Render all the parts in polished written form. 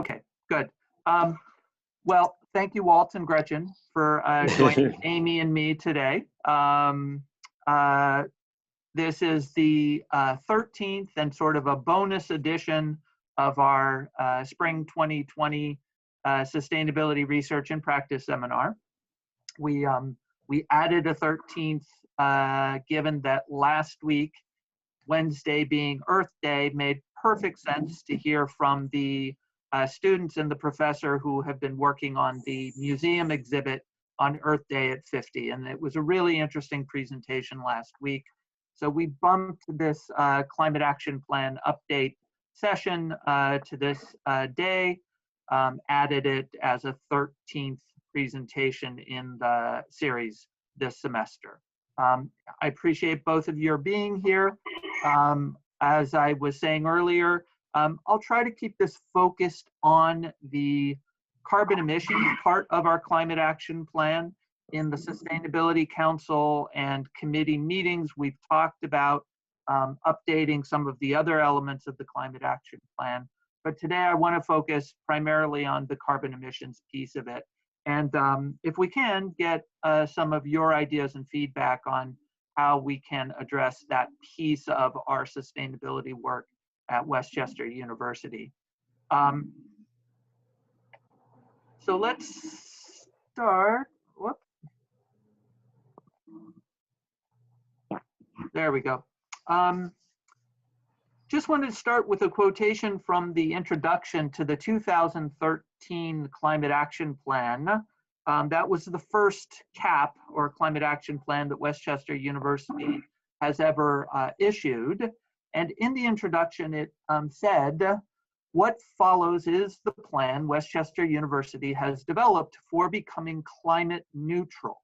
Okay, good. Well, thank you, Walt and Gretchen, for joining Amy and me today. This is the 13th and sort of a bonus edition of our Spring 2020 Sustainability Research and Practice Seminar. We added a 13th given that last week, Wednesday being Earth Day, made perfect sense to hear from the students and the professor who have been working on the museum exhibit on Earth Day at 50. And it was a really interesting presentation last week. So we bumped this climate action plan update session to this day, added it as a 13th presentation in the series this semester. I appreciate both of your being here. As I was saying earlier, I'll try to keep this focused on the carbon emissions part of our climate action plan. In the Sustainability Council and committee meetings, we've talked about updating some of the other elements of the climate action plan. But today I want to focus primarily on the carbon emissions piece of it. And if we can, get some of your ideas and feedback on how we can address that piece of our sustainability work at Westchester University. So let's start. Whoop. There we go. Just wanted to start with a quotation from the introduction to the 2013 Climate Action Plan. That was the first CAP, or Climate Action Plan, that Westchester University has ever issued. And in the introduction, it said, "What follows is the plan Westchester University has developed for becoming climate neutral,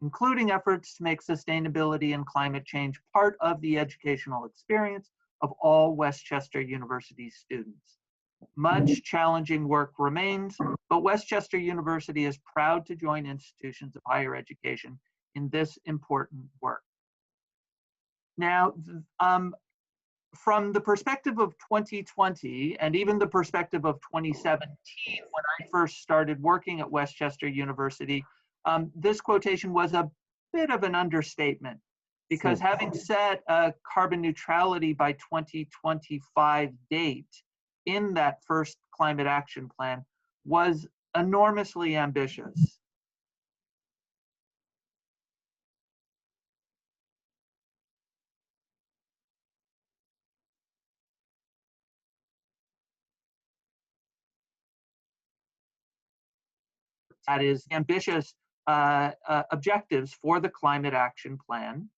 including efforts to make sustainability and climate change part of the educational experience of all Westchester University students. Much challenging work remains, but Westchester University is proud to join institutions of higher education in this important work." Now, from the perspective of 2020 and even the perspective of 2017, when I first started working at Westchester University, this quotation was a bit of an understatement, because having set a carbon neutrality by 2025 date in that first climate action plan was enormously ambitious. That is ambitious objectives for the climate action plan.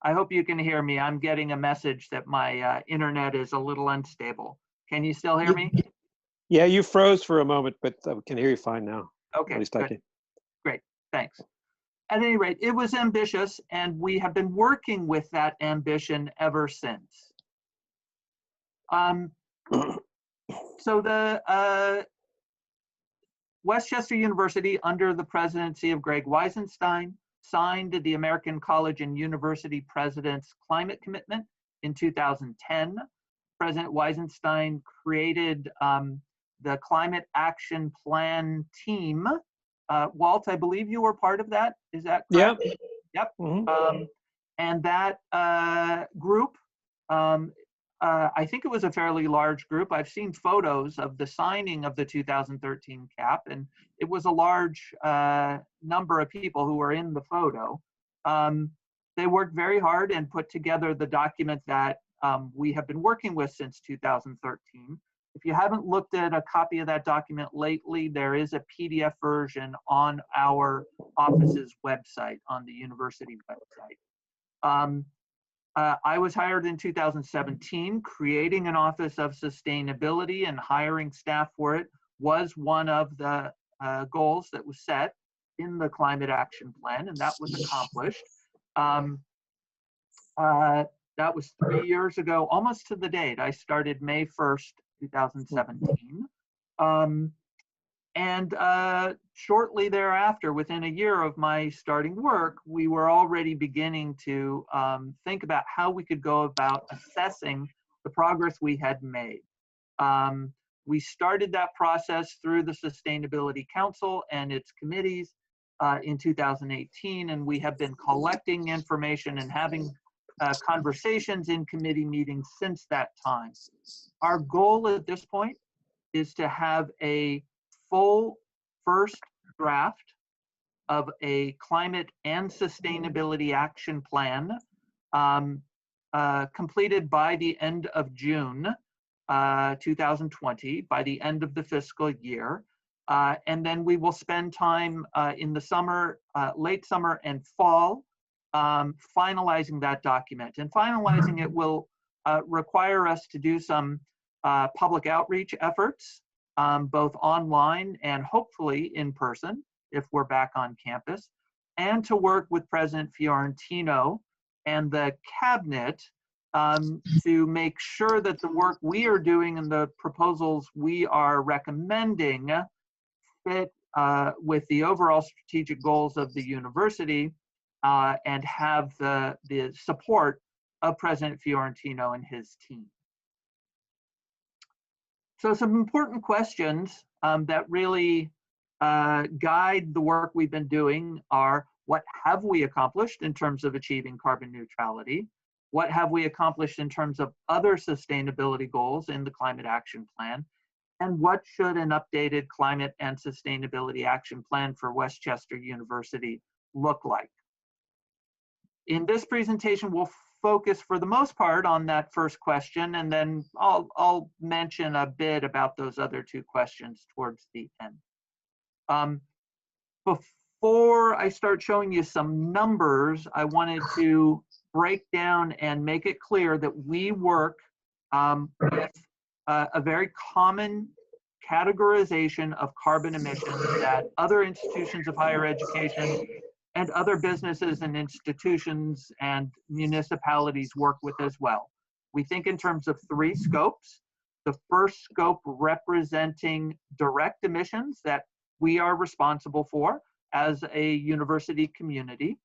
I hope you can hear me. I'm getting a message that my internet is a little unstable. Can you still hear me? Yeah, you froze for a moment, but I can hear you fine now. Okay, at least good. I can. Great, thanks. At any rate, it was ambitious, and we have been working with that ambition ever since. So the Westchester University, under the presidency of Greg Weisenstein, signed the American College and University President's Climate Commitment in 2010. President Weisenstein created the Climate Action Plan team. Walt, I believe you were part of that. Is that correct? Yeah. Yep. Mm-hmm. And that group, I think it was a fairly large group. I've seen photos of the signing of the 2013 CAP, and it was a large number of people who were in the photo. They worked very hard and put together the document that we have been working with since 2013. If you haven't looked at a copy of that document lately, there is a PDF version on our office's website, on the university website. I was hired in 2017. Creating an Office of Sustainability and hiring staff for it was one of the goals that was set in the Climate Action Plan, and that was accomplished. That was 3 years ago, almost to the date. I started May 1st, 2017. And shortly thereafter, within a year of my starting work, we were already beginning to think about how we could go about assessing the progress we had made. We started that process through the Sustainability Council and its committees in 2018, and we have been collecting information and having conversations in committee meetings since that time. Our goal at this point is to have a full first draft of a climate and sustainability action plan completed by the end of June 2020, by the end of the fiscal year. And then we will spend time in the summer, late summer and fall, finalizing that document. And finalizing it will require us to do some public outreach efforts, both online and hopefully in person, if we're back on campus, and to work with President Fiorentino and the cabinet to make sure that the work we are doing and the proposals we are recommending fit with the overall strategic goals of the university and have the support of President Fiorentino and his team. So some important questions that really guide the work we've been doing are: what have we accomplished in terms of achieving carbon neutrality? What have we accomplished in terms of other sustainability goals in the Climate Action Plan? And what should an updated Climate and Sustainability Action Plan for Westchester University look like? In this presentation, we'll focus for the most part on that first question, and then I'll mention a bit about those other two questions towards the end. Before I start showing you some numbers, I wanted to break down and make it clear that we work with a very common categorization of carbon emissions that other institutions of higher education and other businesses and institutions and municipalities work with as well. We think in terms of three scopes. The first scope representing direct emissions that we are responsible for as a university community.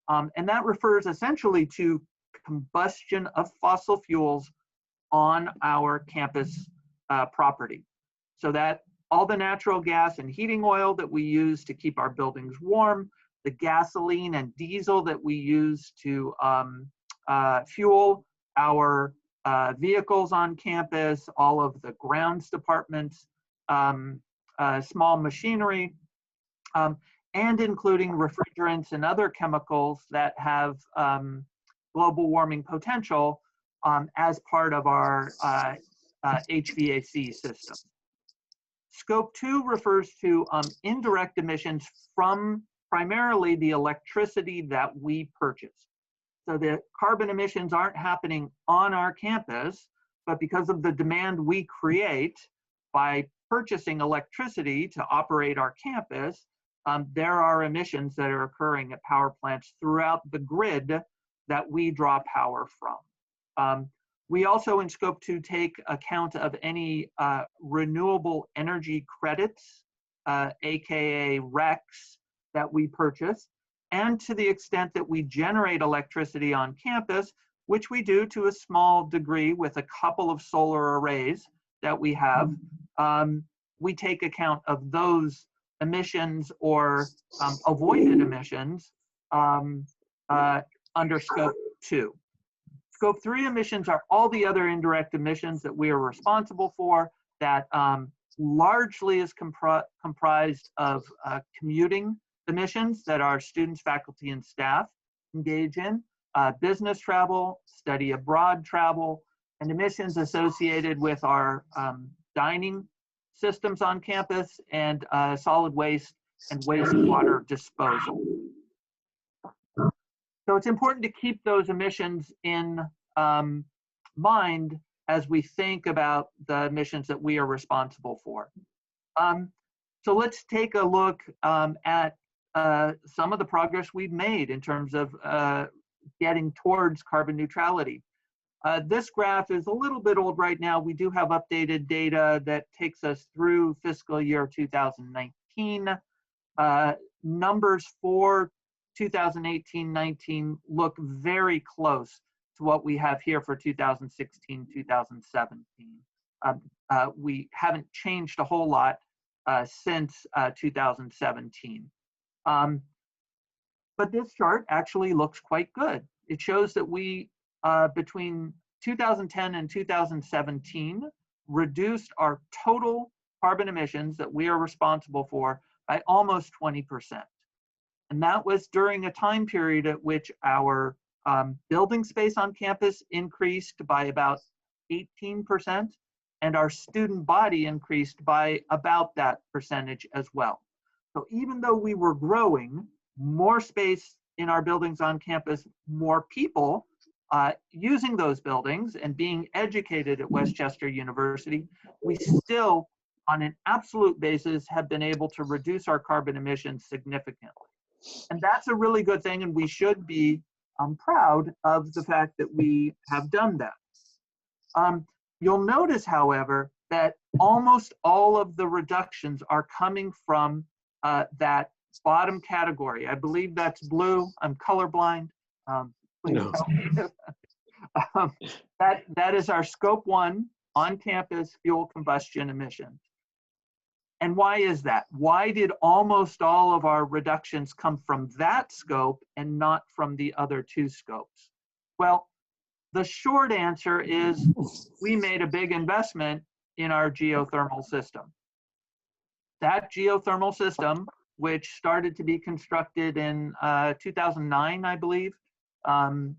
And that refers essentially to combustion of fossil fuels on our campus property. So that all the natural gas and heating oil that we use to keep our buildings warm, the gasoline and diesel that we use to fuel our vehicles on campus, all of the grounds departments, small machinery, and including refrigerants and other chemicals that have global warming potential as part of our HVAC system. Scope 2 refers to indirect emissions from primarily the electricity that we purchase. So the carbon emissions aren't happening on our campus, but because of the demand we create by purchasing electricity to operate our campus, there are emissions that are occurring at power plants throughout the grid that we draw power from. We also in Scope 2 take account of any renewable energy credits, AKA RECs, that we purchase, and to the extent that we generate electricity on campus, which we do to a small degree with a couple of solar arrays that we have, we take account of those emissions or avoided emissions under Scope 2. Scope 3 emissions are all the other indirect emissions that we are responsible for that largely is comprised of commuting emissions that our students, faculty, and staff engage in, business travel, study abroad travel, and emissions associated with our dining systems on campus and solid waste and wastewater disposal. So it's important to keep those emissions in mind as we think about the emissions that we are responsible for. So let's take a look at some of the progress we've made in terms of getting towards carbon neutrality. This graph is a little bit old right now. We do have updated data that takes us through fiscal year 2019. Numbers for 2018-19 look very close to what we have here for 2016-2017. we haven't changed a whole lot since 2017. But this chart actually looks quite good. It shows that we, between 2010 and 2017, reduced our total carbon emissions that we are responsible for by almost 20%. And that was during a time period at which our building space on campus increased by about 18%, and our student body increased by about that percentage as well. So even though we were growing, more space in our buildings on campus, more people using those buildings and being educated at Westchester University, we still, on an absolute basis, have been able to reduce our carbon emissions significantly. And that's a really good thing, and we should be proud of the fact that we have done that. You'll notice, however, that almost all of the reductions are coming from that bottom category. I believe that's blue. I'm colorblind. Please No. help me. That is our scope 1 on-campus fuel combustion emissions. And why is that? Why did almost all of our reductions come from that scope and not from the other 2 scopes? Well, the short answer is we made a big investment in our geothermal system. That geothermal system, which started to be constructed in 2009, I believe, the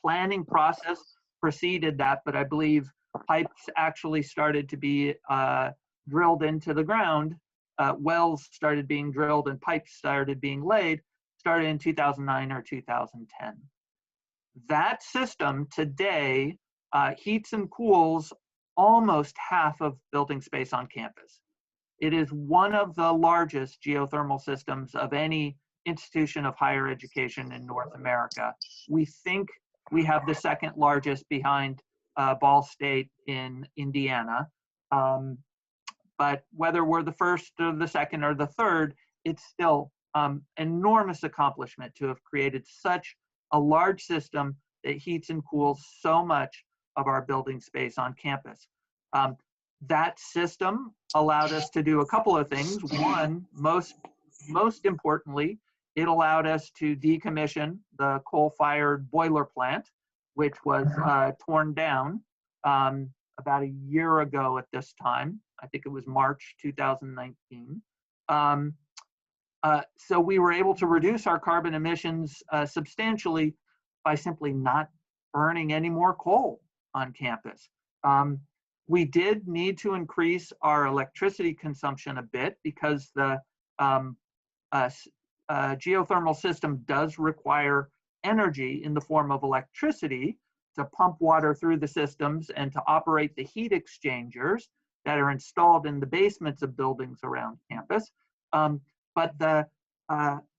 planning process preceded that, but I believe pipes actually started to be drilled into the ground. Wells started being drilled and pipes started being laid, started in 2009 or 2010. That system today heats and cools almost half of building space on campus. It is one of the largest geothermal systems of any institution of higher education in North America. We think we have the second largest behind Ball State in Indiana. But whether we're the first or the second or the third, it's still enormous accomplishment to have created such a large system that heats and cools so much of our building space on campus. That system allowed us to do a couple of things. One, most importantly, it allowed us to decommission the coal-fired boiler plant, which was torn down about a year ago at this time. I think it was March 2019. So we were able to reduce our carbon emissions substantially by simply not burning any more coal on campus. We did need to increase our electricity consumption a bit because the geothermal system does require energy in the form of electricity to pump water through the systems and to operate the heat exchangers that are installed in the basements of buildings around campus. But the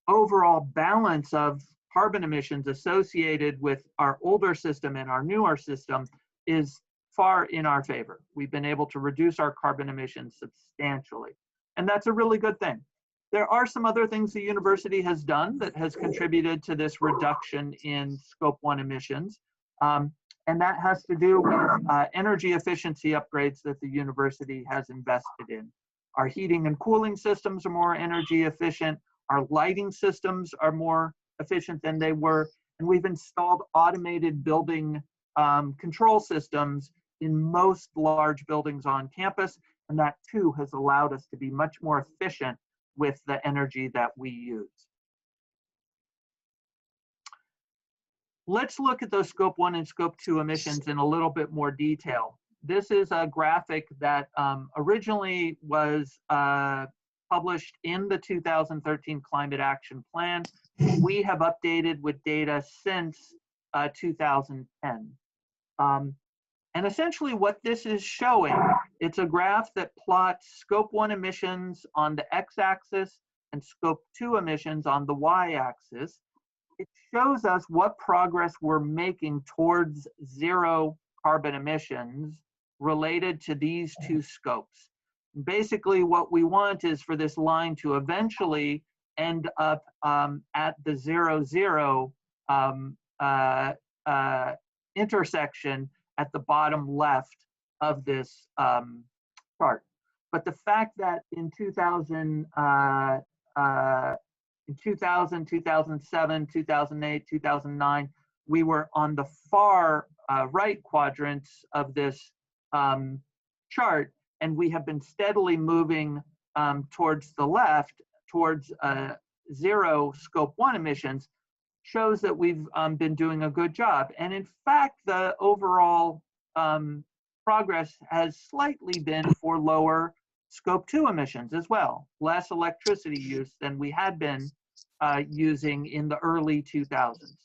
overall balance of carbon emissions associated with our older system and our newer system is far in our favor. We've been able to reduce our carbon emissions substantially, and that's a really good thing. There are some other things the university has done that has contributed to this reduction in scope 1 emissions, and that has to do with energy efficiency upgrades that the university has invested in. Our heating and cooling systems are more energy efficient. Our lighting systems are more efficient than they were, and we've installed automated building control systems in most large buildings on campus, and that too has allowed us to be much more efficient with the energy that we use. Let's look at those scope 1 and scope 2 emissions in a little bit more detail. This is a graphic that originally was published in the 2013 Climate Action Plan. We have updated with data since 2010. And essentially what this is showing, it's a graph that plots scope 1 emissions on the x-axis and scope 2 emissions on the y-axis. It shows us what progress we're making towards zero carbon emissions related to these 2 scopes. Basically what we want is for this line to eventually end up at the 0-0 intersection at the bottom left of this chart. But the fact that in 2000, 2007, 2008, 2009, we were on the far right quadrants of this chart, and we have been steadily moving towards the left, towards zero Scope 1 emissions, shows that we've been doing a good job. And in fact, the overall progress has slightly been for lower Scope 2 emissions as well, less electricity use than we had been using in the early 2000s.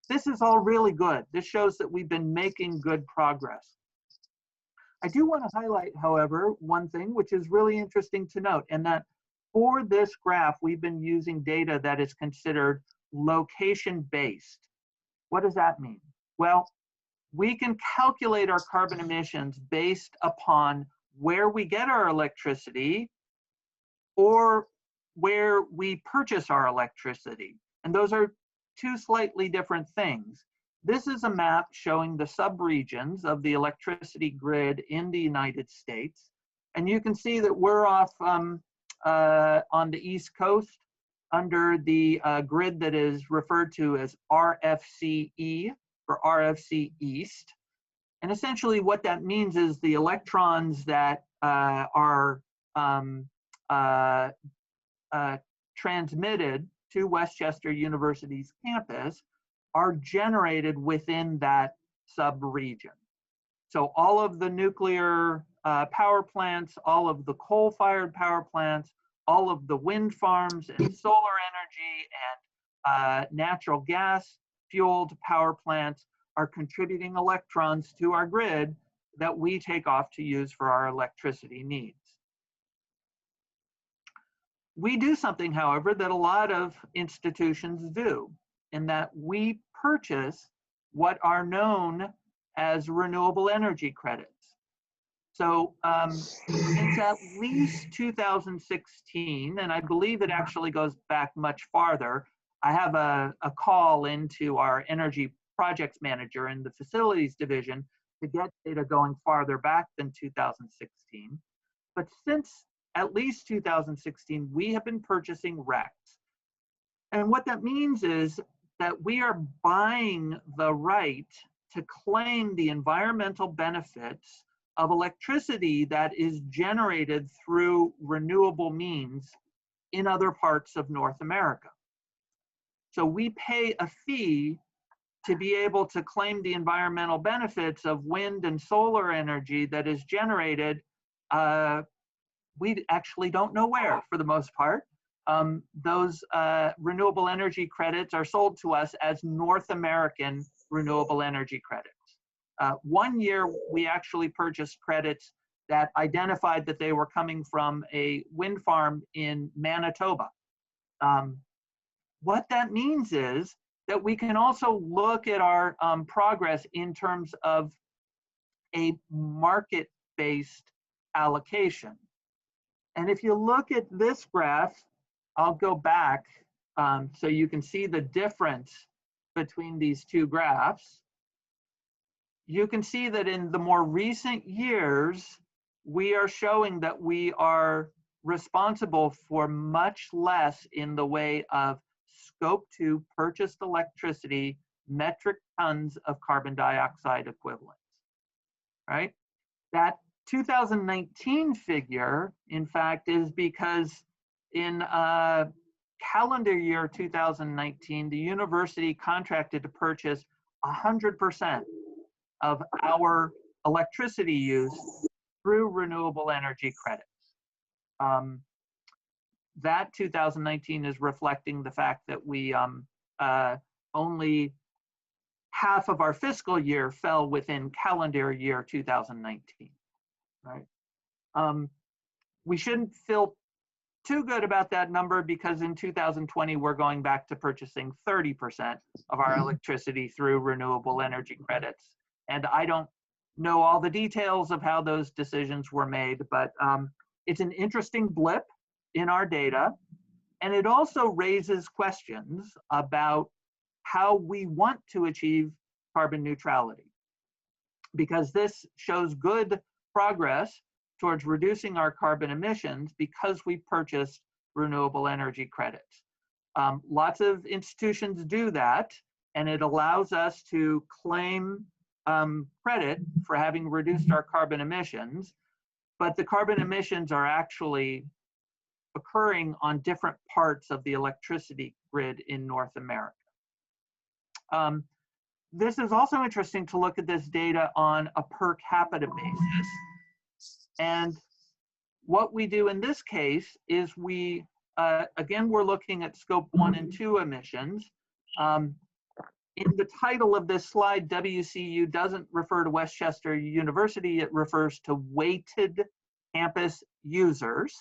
This is all really good. This shows that we've been making good progress. I do want to highlight, however, one thing which is really interesting to note, and that for this graph, we've been using data that is considered location-based. What does that mean? Well, we can calculate our carbon emissions based upon where we get our electricity or where we purchase our electricity. And those are two slightly different things. This is a map showing the subregions of the electricity grid in the United States. And you can see that we're off on the East Coast under the grid that is referred to as RFCE, for RFC East. And essentially what that means is the electrons that are transmitted to Westchester University's campus are generated within that sub-region. So all of the nuclear power plants, all of the coal-fired power plants, all of the wind farms and solar energy and natural gas fueled power plants are contributing electrons to our grid that we take off to use for our electricity needs. We do something, however, that a lot of institutions do, in that we purchase what are known as renewable energy credits. So since at least 2016, and I believe it actually goes back much farther, I have a call into our energy projects manager in the facilities division to get data going farther back than 2016. But since at least 2016, we have been purchasing RECs. And what that means is that we are buying the right to claim the environmental benefits of electricity that is generated through renewable means in other parts of North America. So we pay a fee to be able to claim the environmental benefits of wind and solar energy that is generated. We actually don't know where, for the most part. Those renewable energy credits are sold to us as North American renewable energy credits. 1 year, we actually purchased credits that identified that they were coming from a wind farm in Manitoba. What that means is that we can also look at our progress in terms of a market-based allocation. And if you look at this graph, I'll go back so you can see the difference between these two graphs. You can see that in the more recent years, we are showing that we are responsible for much less in the way of Scope 2 purchased electricity, metric tons of carbon dioxide equivalents, right? That 2019 figure, in fact, is because in calendar year 2019, the university contracted to purchase 100% of our electricity use through renewable energy credits. That 2019 is reflecting the fact that we only half of our fiscal year fell within calendar year 2019, right? We shouldn't feel too good about that number because in 2020, we're going back to purchasing 30% of our electricity through renewable energy credits. And I don't know all the details of how those decisions were made, but it's an interesting blip in our data. And it also raises questions about how we want to achieve carbon neutrality, because this shows good progress towards reducing our carbon emissions because we purchased renewable energy credits. Lots of institutions do that, and it allows us to claim credit for having reduced our carbon emissions, but the carbon emissions are actually occurring on different parts of the electricity grid in North America. This is also interesting to look at this data on a per capita basis. And what we do in this case is we, again, we're looking at scope 1 and 2 emissions. In the title of this slide, WCU doesn't refer to Westchester University, it refers to weighted campus users.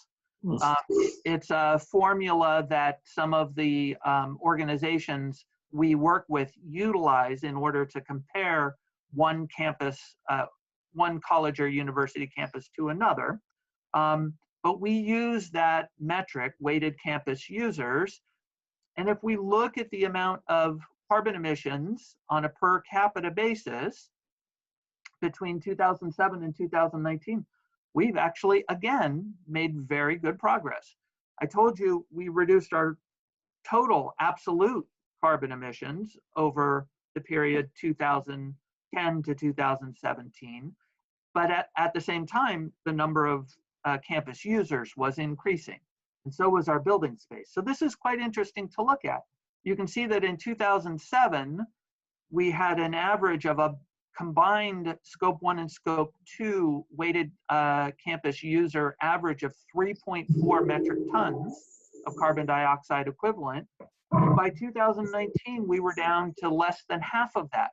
It's a formula that some of the organizations we work with utilize in order to compare one campus, one college or university campus to another. But we use that metric, weighted campus users, and if we look at the amount of carbon emissions on a per capita basis between 2007 and 2019, we've actually, again, made very good progress. I told you we reduced our total absolute carbon emissions over the period 2010 to 2017, but at the same time, the number of campus users was increasing, and so was our building space. So this is quite interesting to look at. You can see that in 2007, we had an average of a combined scope 1 and scope 2 weighted campus user average of 3.4 metric tons of carbon dioxide equivalent. And by 2019, we were down to less than half of that,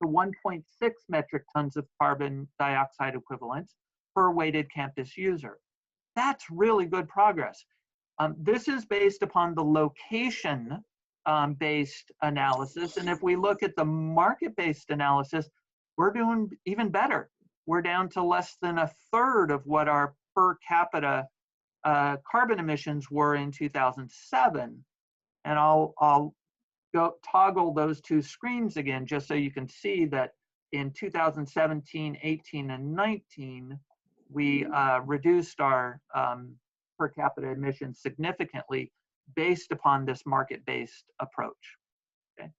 to 1.6 metric tons of carbon dioxide equivalent per weighted campus user. That's really good progress. This is based upon the location based analysis. And if we look at the market-based analysis, we're doing even better. We're down to less than a third of what our per capita carbon emissions were in 2007. And I'll go toggle those two screens again, just so you can see that in 2017, 18, and 19, we reduced our per capita emissions significantly based upon this market-based approach. Okay.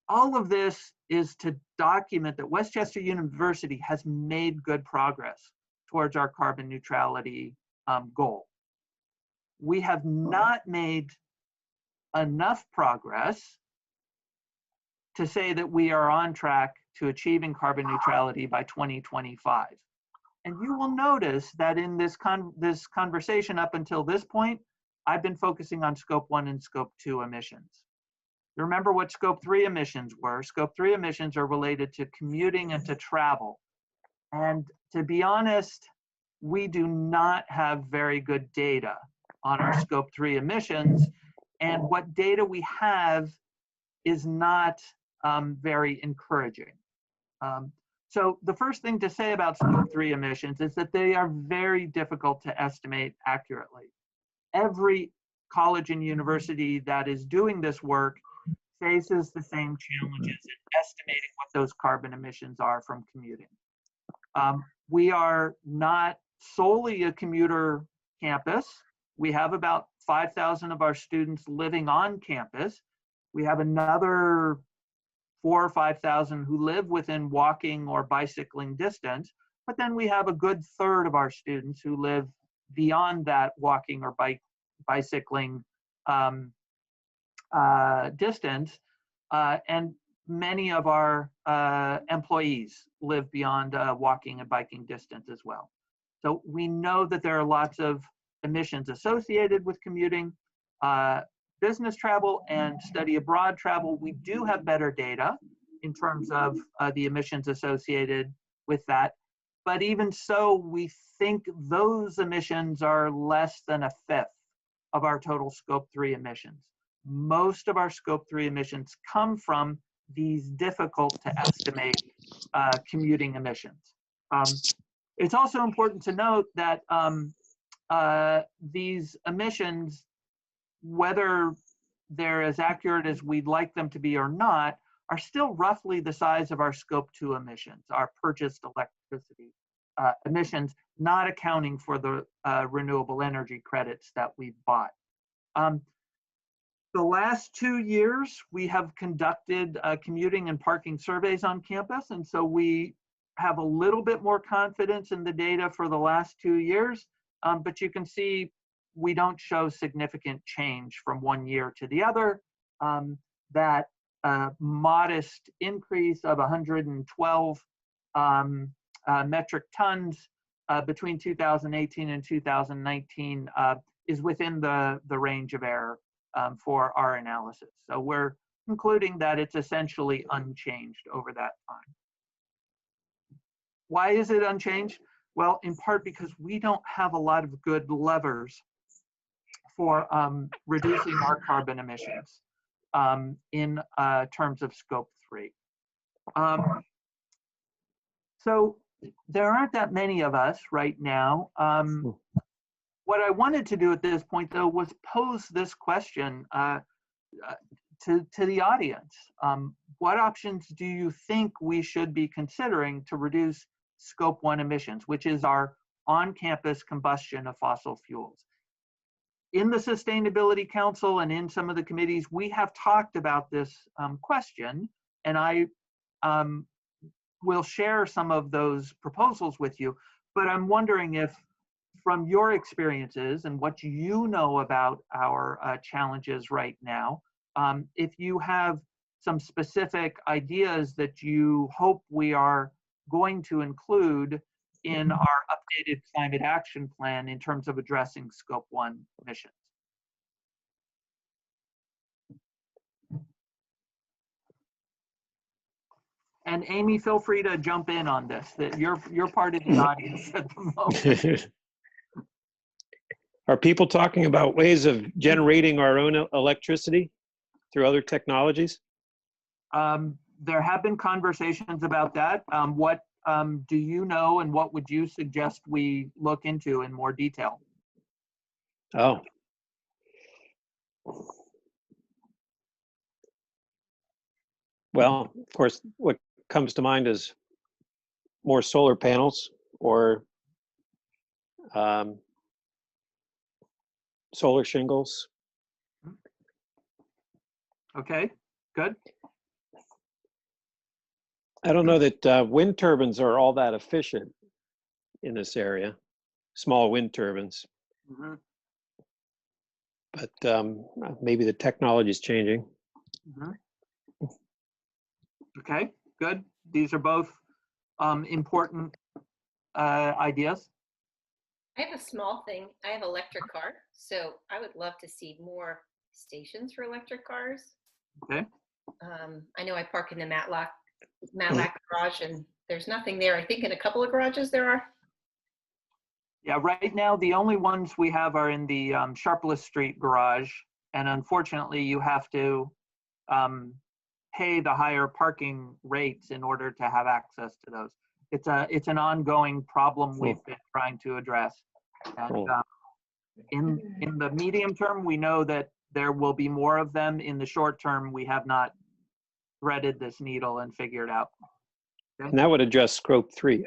All of this is to document that Westchester University has made good progress towards our carbon neutrality goal. We have not made enough progress to say that we are on track to achieving carbon neutrality by 2025. And you will notice that in this conversation up until this point, I've been focusing on scope 1 and scope 2 emissions. You remember what scope 3 emissions were. Scope 3 emissions are related to commuting and to travel. And to be honest, we do not have very good data on our scope 3 emissions. And what data we have is not very encouraging. So the first thing to say about scope 3 emissions is that they are very difficult to estimate accurately. Every college and university that is doing this work faces the same challenges in estimating what those carbon emissions are from commuting. We are not solely a commuter campus. We have about 5,000 of our students living on campus. We have another 4,000 or 5,000 who live within walking or bicycling distance, but then we have a good third of our students who live beyond that walking or bicycling distance, and many of our employees live beyond walking and biking distance as well. So we know that there are lots of emissions associated with commuting. Business travel and study abroad travel, we do have better data in terms of the emissions associated with that. But even so, we think those emissions are less than a fifth of our total scope 3 emissions. Most of our scope 3 emissions come from these difficult to estimate commuting emissions. It's also important to note that these emissions, whether they're as accurate as we'd like them to be or not, are still roughly the size of our scope 2 emissions, our purchased electricity emissions, not accounting for the renewable energy credits that we've bought. The last 2 years, we have conducted commuting and parking surveys on campus, and so we have a little bit more confidence in the data for the last 2 years, but you can see we don't show significant change from one year to the other. That modest increase of 112 metric tons between 2018 and 2019 is within the range of error for our analysis. So we're concluding that it's essentially unchanged over that time. Why is it unchanged? Well, in part because we don't have a lot of good levers for reducing our carbon emissions in terms of scope 3. So there aren't that many of us right now. What I wanted to do at this point, though, was pose this question to the audience. What options do you think we should be considering to reduce scope 1 emissions, which is our on-campus combustion of fossil fuels? In the Sustainability Council and in some of the committees, we have talked about this question, and I will share some of those proposals with you, but I'm wondering if, from your experiences and what you know about our challenges right now, if you have some specific ideas that you hope we are going to include in our updated climate action plan in terms of addressing scope 1 emissions. And Amy, feel free to jump in on this. That you're part of the audience at the moment. Are people talking about ways of generating our own electricity through other technologies? There have been conversations about that. What do you know, and what would you suggest we look into in more detail? Oh. Well, of course, what comes to mind is more solar panels or solar shingles. Okay, good. I don't know that wind turbines are all that efficient in this area, small wind turbines. Mm-hmm. But maybe the technology is changing. Mm-hmm. Okay, good. These are both important ideas. I have a small thing. I have an electric car, so I would love to see more stations for electric cars. Okay. I know I park in the Matlack garage, and there's nothing there. I think in a couple of garages there are. Yeah, right now the only ones we have are in the Sharpless Street garage, and unfortunately you have to pay the higher parking rates in order to have access to those. It's an ongoing problem we've been trying to address. And in the medium term, we know that there will be more of them. In the short term, we have not threaded this needle and figured out. Okay? And that would address scope 3.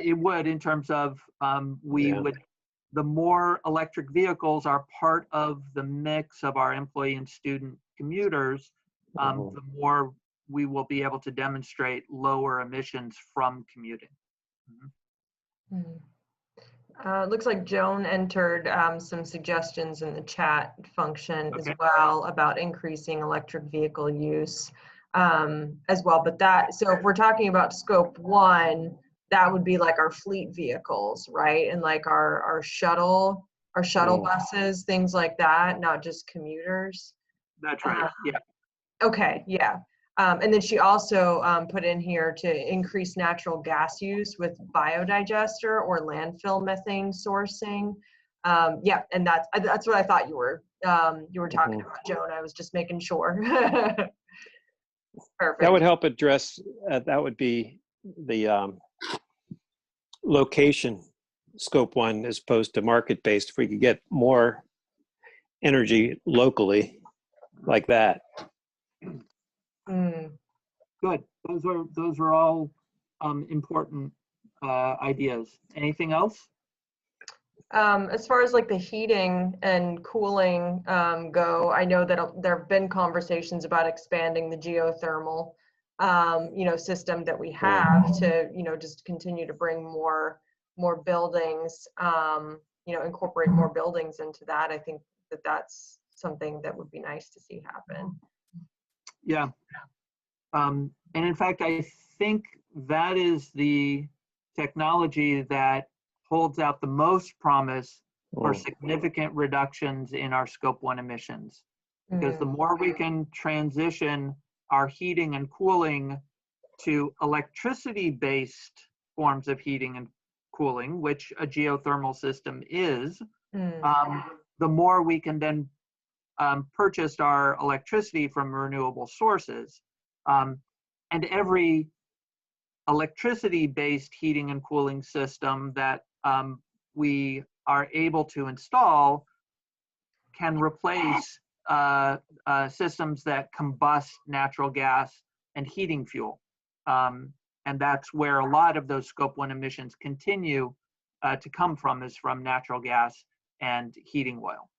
It would, in terms of the more electric vehicles are part of the mix of our employee and student commuters, the more we will be able to demonstrate lower emissions from commuting. Looks like Joan entered some suggestions in the chat function as well about increasing electric vehicle use as well. But so if we're talking about scope 1, that would be like our fleet vehicles, right? And like our shuttle buses, things like that, not just commuters. That's right, yeah. Okay, yeah. And then she also put in here to increase natural gas use with biodigester or landfill methane sourcing. Yeah, and that's what I thought you were talking about, Joan. I was just making sure. Perfect. That would help address. That would be the location scope 1 as opposed to market-based. If we could get more energy locally, like that. Good. Those are all important ideas. Anything else? As far as like the heating and cooling go, I know that there have been conversations about expanding the geothermal, system that we have to, just continue to bring more buildings, incorporate more buildings into that. I think that that's something that would be nice to see happen. Yeah. And in fact, I think that is the technology that holds out the most promise for significant reductions in our Scope 1 emissions. Because the more we can transition our heating and cooling to electricity-based forms of heating and cooling, which a geothermal system is, the more we can then purchase our electricity from renewable sources. And every electricity-based heating and cooling system that we are able to install can replace systems that combust natural gas and heating fuel. And that's where a lot of those Scope 1 emissions continue to come from, is from natural gas and heating oil.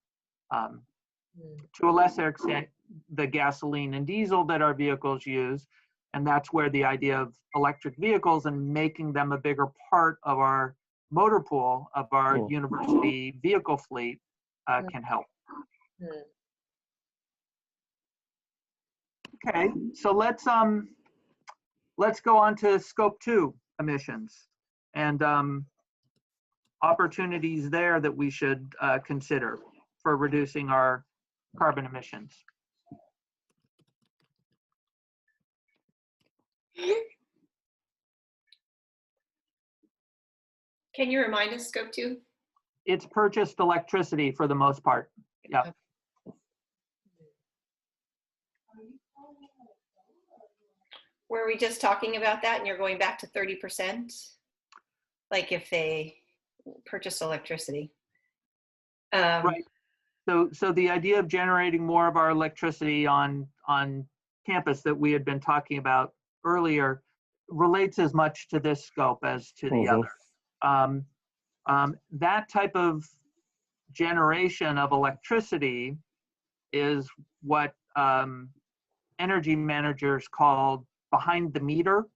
To a lesser extent, the gasoline and diesel that our vehicles use, and that's where the idea of electric vehicles and making them a bigger part of our motor pool of our university vehicle fleet can help. Okay, so let's go on to Scope 2 emissions and opportunities there that we should consider for reducing our carbon emissions. Can you remind us, Scope 2? It's purchased electricity for the most part. Yeah. Okay. Were we just talking about that and you're going back to 30%? Like if they purchase electricity? Right. So the idea of generating more of our electricity on campus that we had been talking about earlier relates as much to this scope as to the other. That type of generation of electricity is what energy managers call behind the meter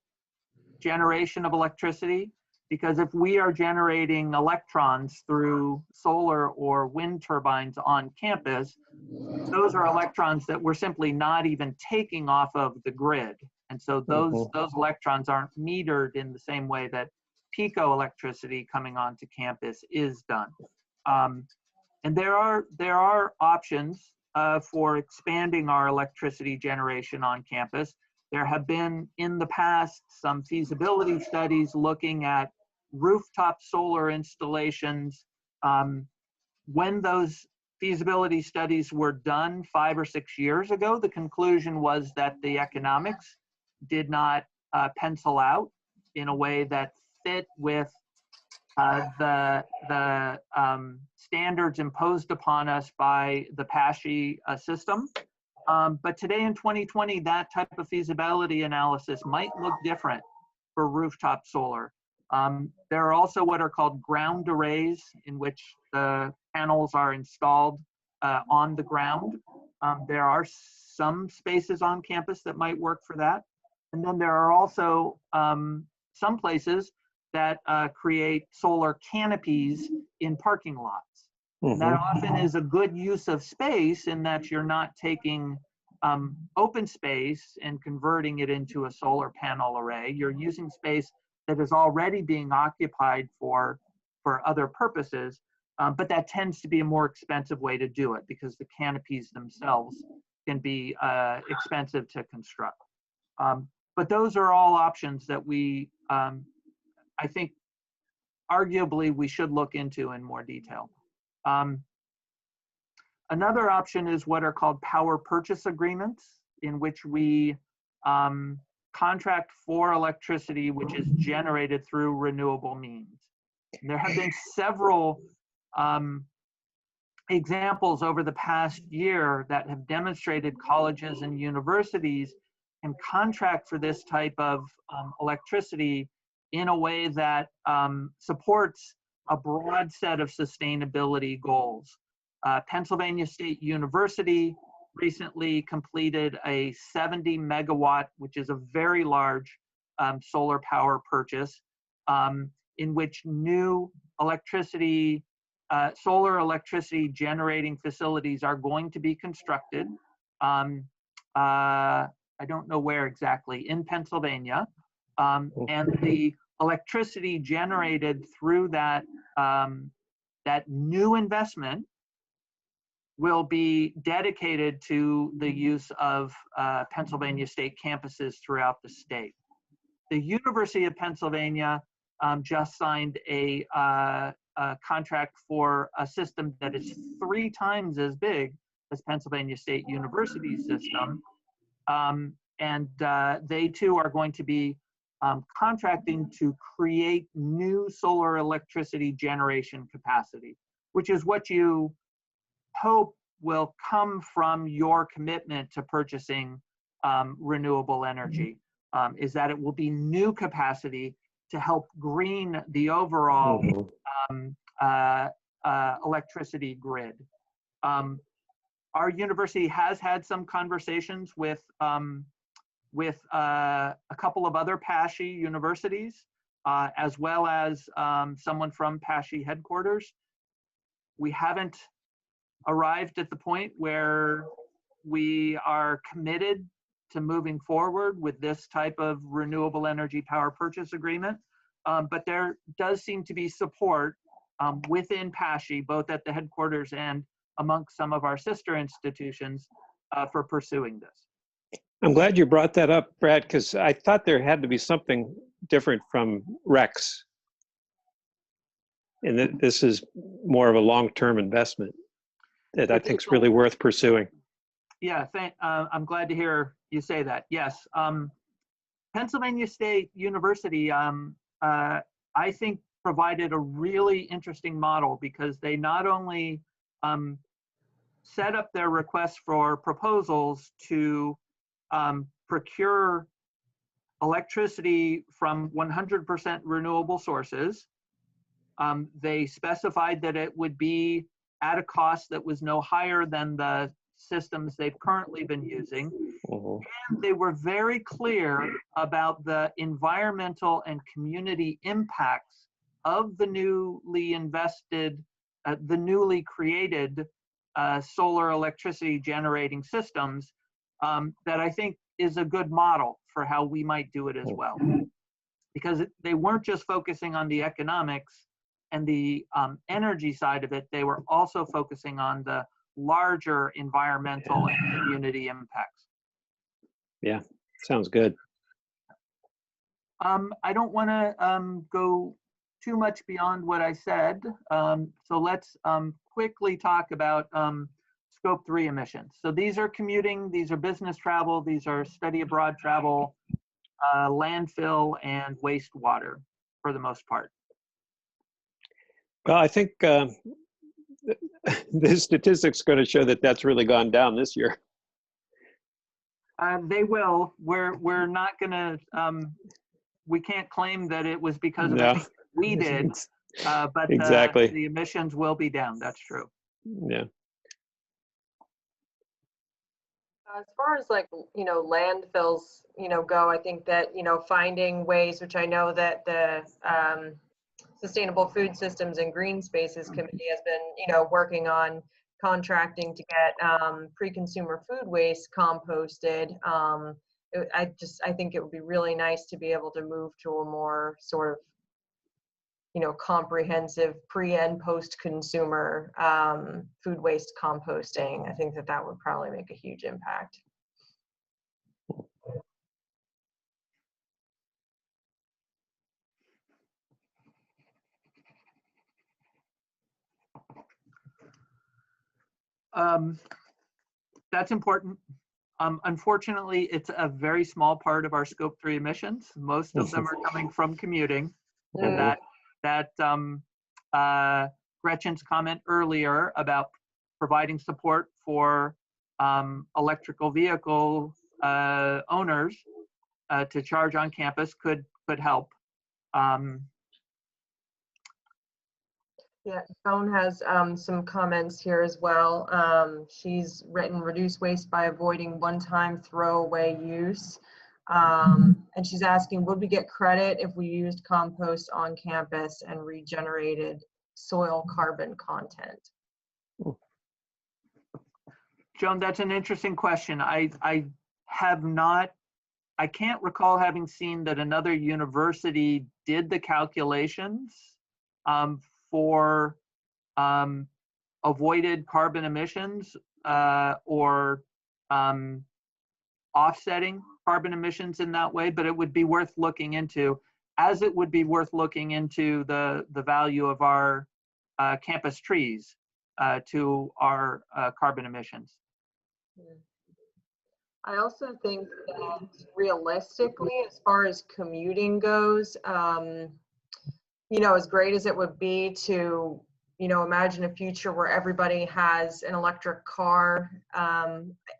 generation of electricity, because if we are generating electrons through solar or wind turbines on campus, those are electrons that we're simply not even taking off of the grid. And so those electrons aren't metered in the same way that pico electricity coming onto campus is done. And there are options for expanding our electricity generation on campus. There have been in the past some feasibility studies looking at rooftop solar installations. When those feasibility studies were done 5 or 6 years ago, the conclusion was that the economics did not pencil out in a way that fit with the standards imposed upon us by the PASHE system. But today in 2020, that type of feasibility analysis might look different for rooftop solar. There are also what are called ground arrays, in which the panels are installed on the ground. There are some spaces on campus that might work for that. And then there are also some places that create solar canopies in parking lots. That often is a good use of space in that you're not taking open space and converting it into a solar panel array. You're using space that is already being occupied for other purposes, but that tends to be a more expensive way to do it because the canopies themselves can be expensive to construct. But those are all options that we, I think, arguably we should look into in more detail. Another option is what are called power purchase agreements, in which we contract for electricity which is generated through renewable means. And there have been several examples over the past year that have demonstrated colleges and universities can contract for this type of electricity in a way that supports a broad set of sustainability goals. Pennsylvania State University recently completed a 70 megawatt, which is a very large solar power purchase, in which new electricity, solar electricity generating facilities are going to be constructed. I don't know where exactly, in Pennsylvania. And the electricity generated through that, that new investment will be dedicated to the use of Pennsylvania state campuses throughout the state. The University of Pennsylvania just signed a contract for a system that is 3 times as big as Pennsylvania State University's system. And they too are going to be contracting to create new solar electricity generation capacity, which is what you hope will come from your commitment to purchasing renewable energy, is that it will be new capacity to help green the overall electricity grid. Our university has had some conversations with a couple of other PASHE universities, as well as someone from PASHE headquarters. We haven't arrived at the point where we are committed to moving forward with this type of renewable energy power purchase agreement, but there does seem to be support within PASHE, both at the headquarters and amongst some of our sister institutions for pursuing this. I'm glad you brought that up, Brad, because I thought there had to be something different from REX. And that this is more of a long-term investment that I think is really worth pursuing. Yeah, I'm glad to hear you say that. Yes, Pennsylvania State University, I think, provided a really interesting model because they not only set up their requests for proposals to procure electricity from 100% renewable sources. They specified that it would be at a cost that was no higher than the systems they've currently been using. And they were very clear about the environmental and community impacts of the newly invested, the newly created solar electricity generating systems that I think is a good model for how we might do it as well. Because they weren't just focusing on the economics and the energy side of it, they were also focusing on the larger environmental and community impacts. Yeah, sounds good. I don't want to go too much beyond what I said, so let's quickly talk about Scope 3 emissions. So these are commuting, these are business travel, these are study abroad travel, landfill, and wastewater for the most part. Well, I think the statistics are going to show that that's really gone down this year. They will. We're not going to, we can't claim that it was because of anything we did, but exactly. The emissions will be down. That's true. Yeah. As far as like, landfills, go, I think that, finding ways, which I know that the Sustainable Food Systems and Green Spaces Committee has been, working on contracting to get pre-consumer food waste composted. I think it would be really nice to be able to move to a more sort of, comprehensive pre and post-consumer food waste composting. I think that would probably make a huge impact. That's important. Unfortunately, it's a very small part of our Scope 3 emissions. Most of them are coming from commuting. And that Gretchen's comment earlier about providing support for electrical vehicle owners to charge on campus could help. Yeah, Joan has some comments here as well. She's written reduce waste by avoiding one-time throwaway use. And she's asking, would we get credit if we used compost on campus and regenerated soil carbon content? Joan, that's an interesting question. I can't recall having seen that another university did the calculations for avoided carbon emissions or offsetting carbon emissions in that way, but it would be worth looking into, as it would be worth looking into the value of our campus trees to our carbon emissions. I also think that realistically, as far as commuting goes, you know, as great as it would be to, you know, imagine a future where everybody has an electric car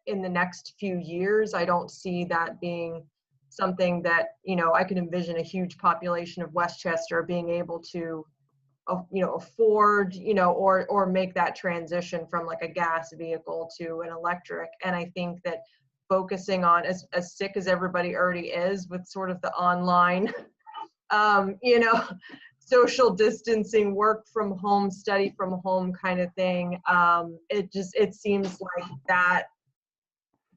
in the next few years, I don't see that being something that, you know, I can envision a huge population of Westchester being able to, you know, afford, you know, or make that transition from like a gas vehicle to an electric. And I think that focusing on, as sick as everybody already is with sort of the online, you know, social distancing, work from home, study from home kind of thing, it seems like that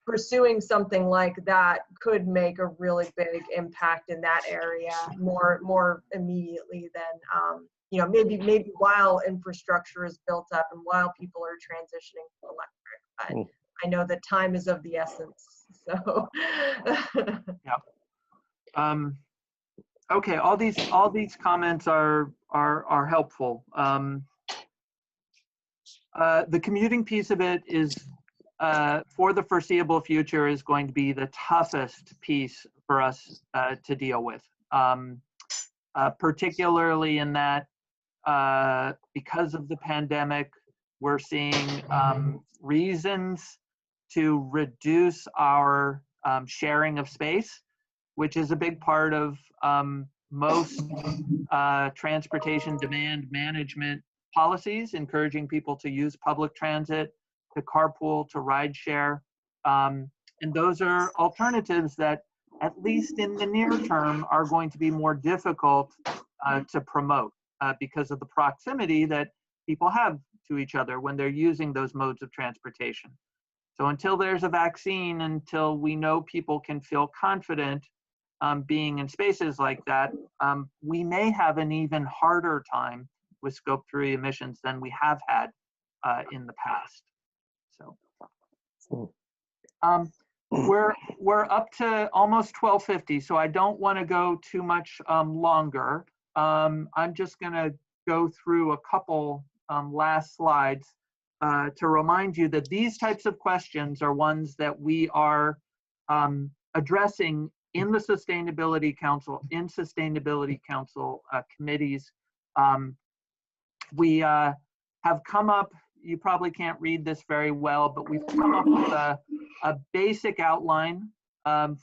pursuing something like that could make a really big impact in that area more immediately than, you know, maybe while infrastructure is built up and while people are transitioning to electric. But I know that time is of the essence. So yeah. Okay, all these comments are helpful. The commuting piece of it is for the foreseeable future is going to be the toughest piece for us to deal with, particularly in that because of the pandemic, we're seeing reasons to reduce our sharing of space, which is a big part of most transportation demand management policies, encouraging people to use public transit, to carpool, to ride share. And those are alternatives that, at least in the near term, are going to be more difficult to promote because of the proximity that people have to each other when they're using those modes of transportation. So until there's a vaccine, until we know people can feel confident being in spaces like that, we may have an even harder time with Scope 3 emissions than we have had in the past. So we're up to almost 12:50, so I don't want to go too much longer. I'm just going to go through a couple last slides to remind you that these types of questions are ones that we are addressing in the Sustainability Council, committees. We have come up, you probably can't read this very well, but we've come up with a basic outline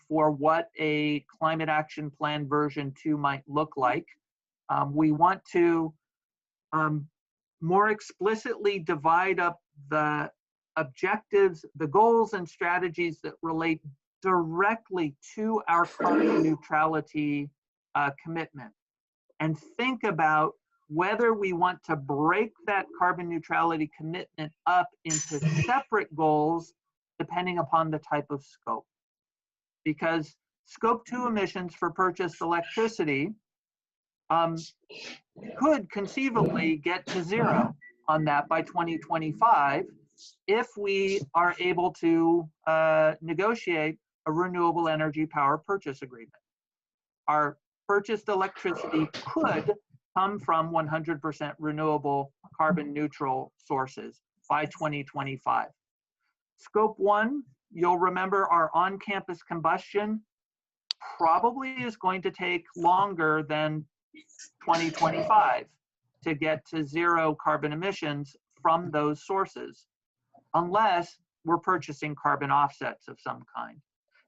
for what a climate action plan version 2 might look like. We want to more explicitly divide up the objectives, the goals and strategies that relate directly to our carbon neutrality commitment, and think about whether we want to break that carbon neutrality commitment up into separate goals depending upon the type of scope. Because Scope 2 emissions for purchased electricity could conceivably get to 0 on that by 2025 if we are able to negotiate a renewable energy power purchase agreement. Our purchased electricity could come from 100% renewable carbon neutral sources by 2025. Scope 1, you'll remember our on-campus combustion probably is going to take longer than 2025 to get to 0 carbon emissions from those sources, unless we're purchasing carbon offsets of some kind.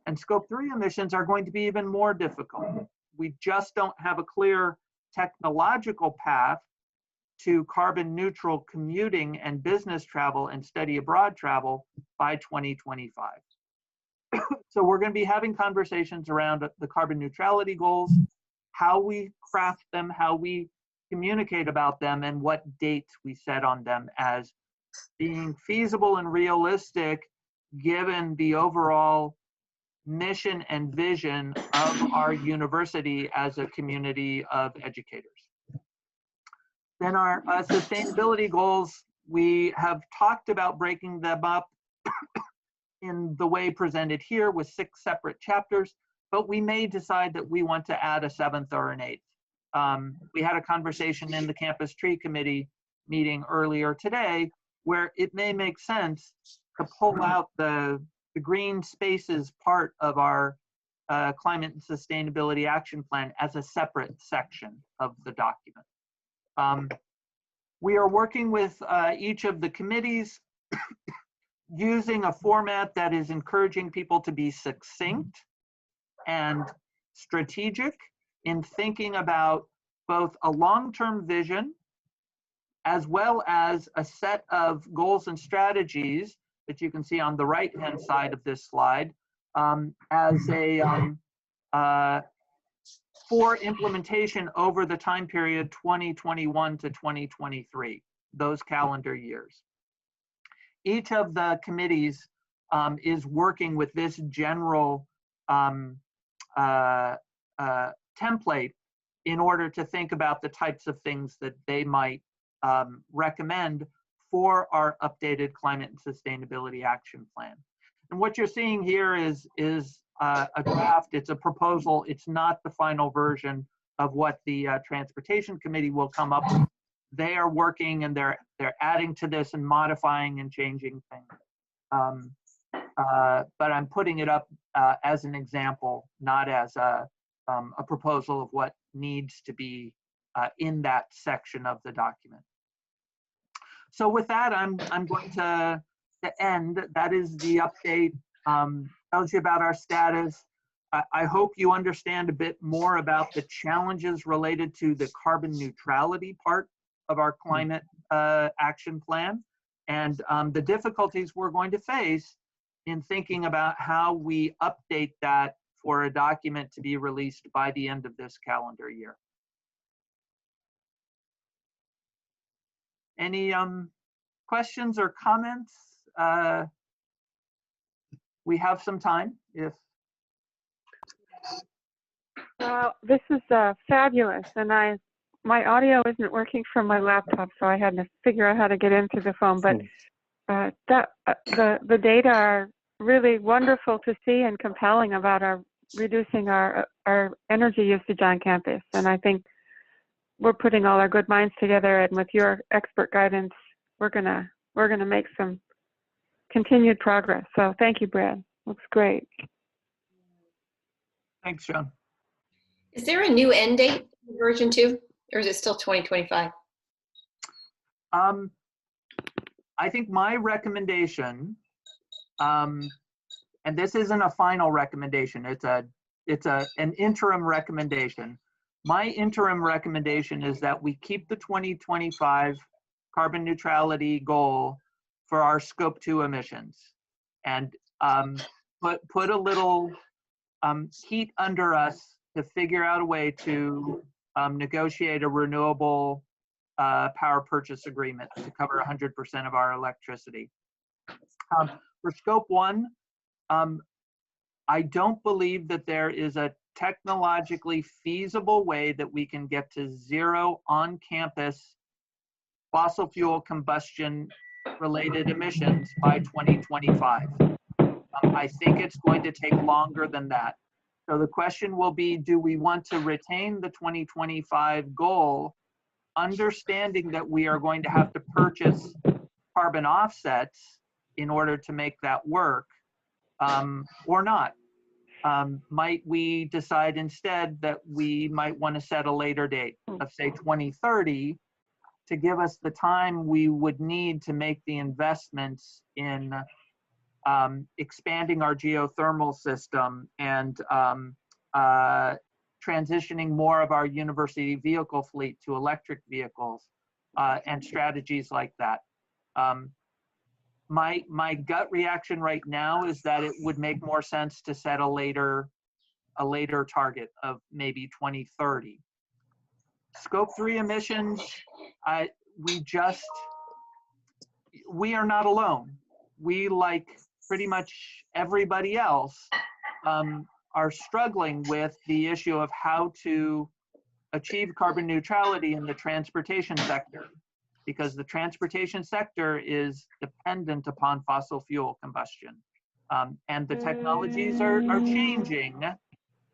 And Scope 3 emissions are going to be even more difficult. We just don't have a clear technological path to carbon neutral commuting and business travel and study abroad travel by 2025. So we're going to be having conversations around the carbon neutrality goals, how we craft them, how we communicate about them, and what dates we set on them as being feasible and realistic given the overall mission and vision of our university as a community of educators. Then our sustainability goals, we have talked about breaking them up in the way presented here with 6 separate chapters, but we may decide that we want to add a 7th or an 8th. We had a conversation in the Campus Tree Committee meeting earlier today where it may make sense to pull out the green spaces part of our Climate and Sustainability Action Plan as a separate section of the document. We are working with each of the committees using a format that is encouraging people to be succinct and strategic in thinking about both a long-term vision as well as a set of goals and strategies that you can see on the right-hand side of this slide as a for implementation over the time period 2021 to 2023, those calendar years. Each of the committees is working with this general template in order to think about the types of things that they might recommend for our updated Climate and Sustainability Action Plan. And what you're seeing here is a draft, it's a proposal, it's not the final version of what the Transportation Committee will come up with. They are working and they're adding to this and modifying and changing things. But I'm putting it up as an example, not as a proposal of what needs to be in that section of the document. So with that, I'm going to end. That is the update. Tells you about our status. I hope you understand a bit more about the challenges related to the carbon neutrality part of our climate action plan and the difficulties we're going to face in thinking about how we update that for a document to be released by the end of this calendar year. Any questions or comments? We have some time if. This is fabulous, and my audio isn't working from my laptop, so I had to figure out how to get into the phone. But the data are really wonderful to see and compelling about reducing our energy usage on campus. And I think we're putting all our good minds together, and with your expert guidance, we're gonna make some continued progress. So thank you, Brad. Looks great. Thanks, John. Is there a new end date for version 2, or is it still 2025? I think my recommendation, and this isn't a final recommendation, it's an interim recommendation. My interim recommendation is that we keep the 2025 carbon neutrality goal for our scope 2 emissions, and put a little heat under us to figure out a way to negotiate a renewable power purchase agreement to cover 100% of our electricity. For scope 1, I don't believe that there is a technologically feasible way that we can get to zero on-campus fossil fuel combustion related emissions by 2025. I think it's going to take longer than that. So the question will be, do we want to retain the 2025 goal, understanding that we are going to have to purchase carbon offsets in order to make that work, or not? Might we decide instead that we might want to set a later date of, say, 2030 to give us the time we would need to make the investments in expanding our geothermal system and transitioning more of our university vehicle fleet to electric vehicles and strategies like that. My gut reaction right now is that it would make more sense to set a later target of maybe 2030. Scope 3 emissions, we are not alone. We, like pretty much everybody else, are struggling with the issue of how to achieve carbon neutrality in the transportation sector, because the transportation sector is dependent upon fossil fuel combustion. And the technologies are changing,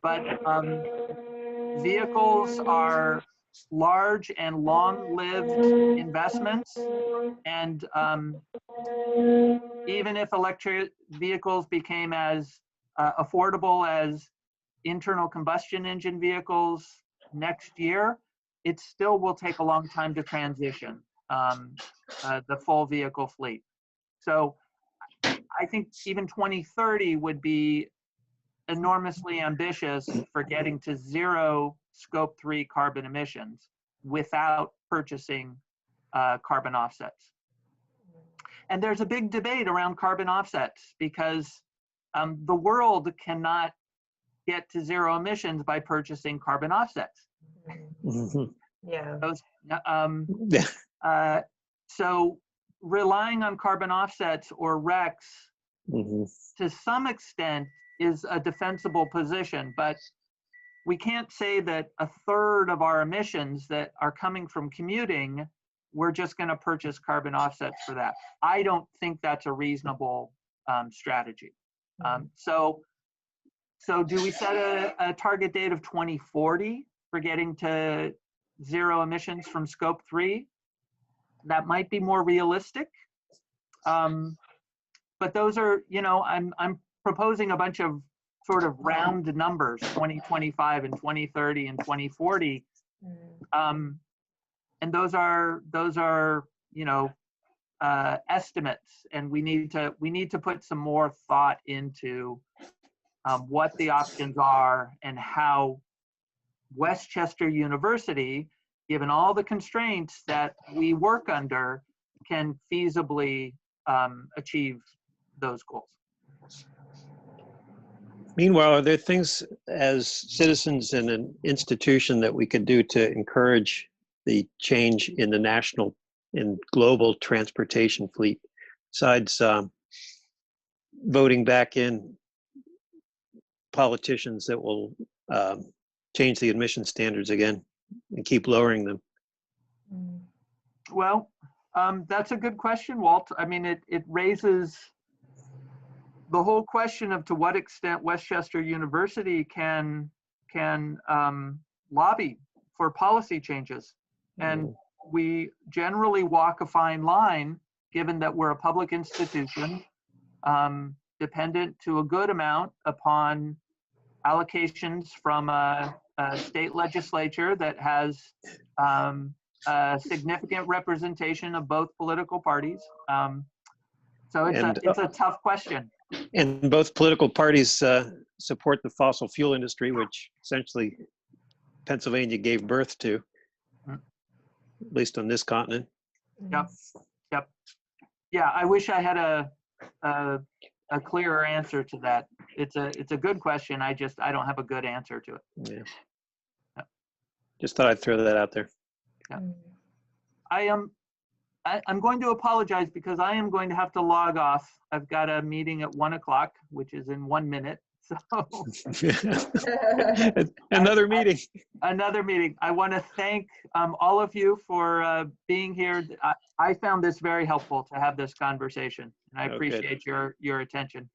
but vehicles are large and long-lived investments. And even if electric vehicles became as affordable as internal combustion engine vehicles next year, it still will take a long time to transition the full vehicle fleet. So I think even 2030 would be enormously ambitious for getting to zero scope 3 carbon emissions without purchasing carbon offsets. And there's a big debate around carbon offsets because the world cannot get to zero emissions by purchasing carbon offsets. Yeah. So relying on carbon offsets or RECs to some extent is a defensible position, but we can't say that a third of our emissions that are coming from commuting, we're just going to purchase carbon offsets for that. I don't think that's a reasonable strategy. So do we set a target date of 2040 for getting to zero emissions from scope 3? That might be more realistic. But those are, I'm proposing a bunch of sort of round numbers, 2025 and 2030 and 2040. And those are estimates, and we need to put some more thought into what the options are and how Westchester University, given all the constraints that we work under, can feasibly achieve those goals. Meanwhile, are there things as citizens in an institution that we could do to encourage the change in the national and global transportation fleet, besides voting back in politicians that will change the emission standards again and keep lowering them? Well, that's a good question, Walt. I mean, it raises the whole question of to what extent Westchester University can lobby for policy changes. And we generally walk a fine line, given that we're a public institution, dependent to a good amount upon allocations from a state legislature that has a significant representation of both political parties. So it's a tough question. And both political parties support the fossil fuel industry, which essentially Pennsylvania gave birth to, at least on this continent. Yep. Yeah, I wish I had a clearer answer to that. It's a good question. I don't have a good answer to it. Yeah. Just thought I'd throw that out there. Yeah. I'm going to apologize because I am going to have to log off. I've got a meeting at 1 o'clock, which is in 1 minute. So another meeting. Another meeting. I want to thank all of you for being here. I found this very helpful to have this conversation, and I appreciate your attention.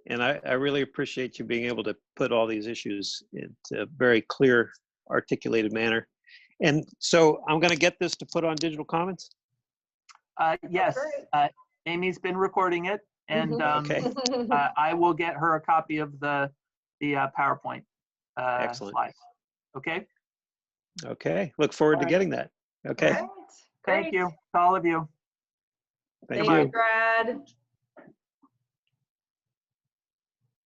And I really appreciate you being able to put all these issues into a very clear, articulated manner. And so I'm going to get this to put on Digital Commons? Yes, Amy's been recording it, and I will get her a copy of the PowerPoint slides. Okay? Okay, look forward to getting that. Okay. Right. Thank you to all of you. Thank Thank you. you, Brad.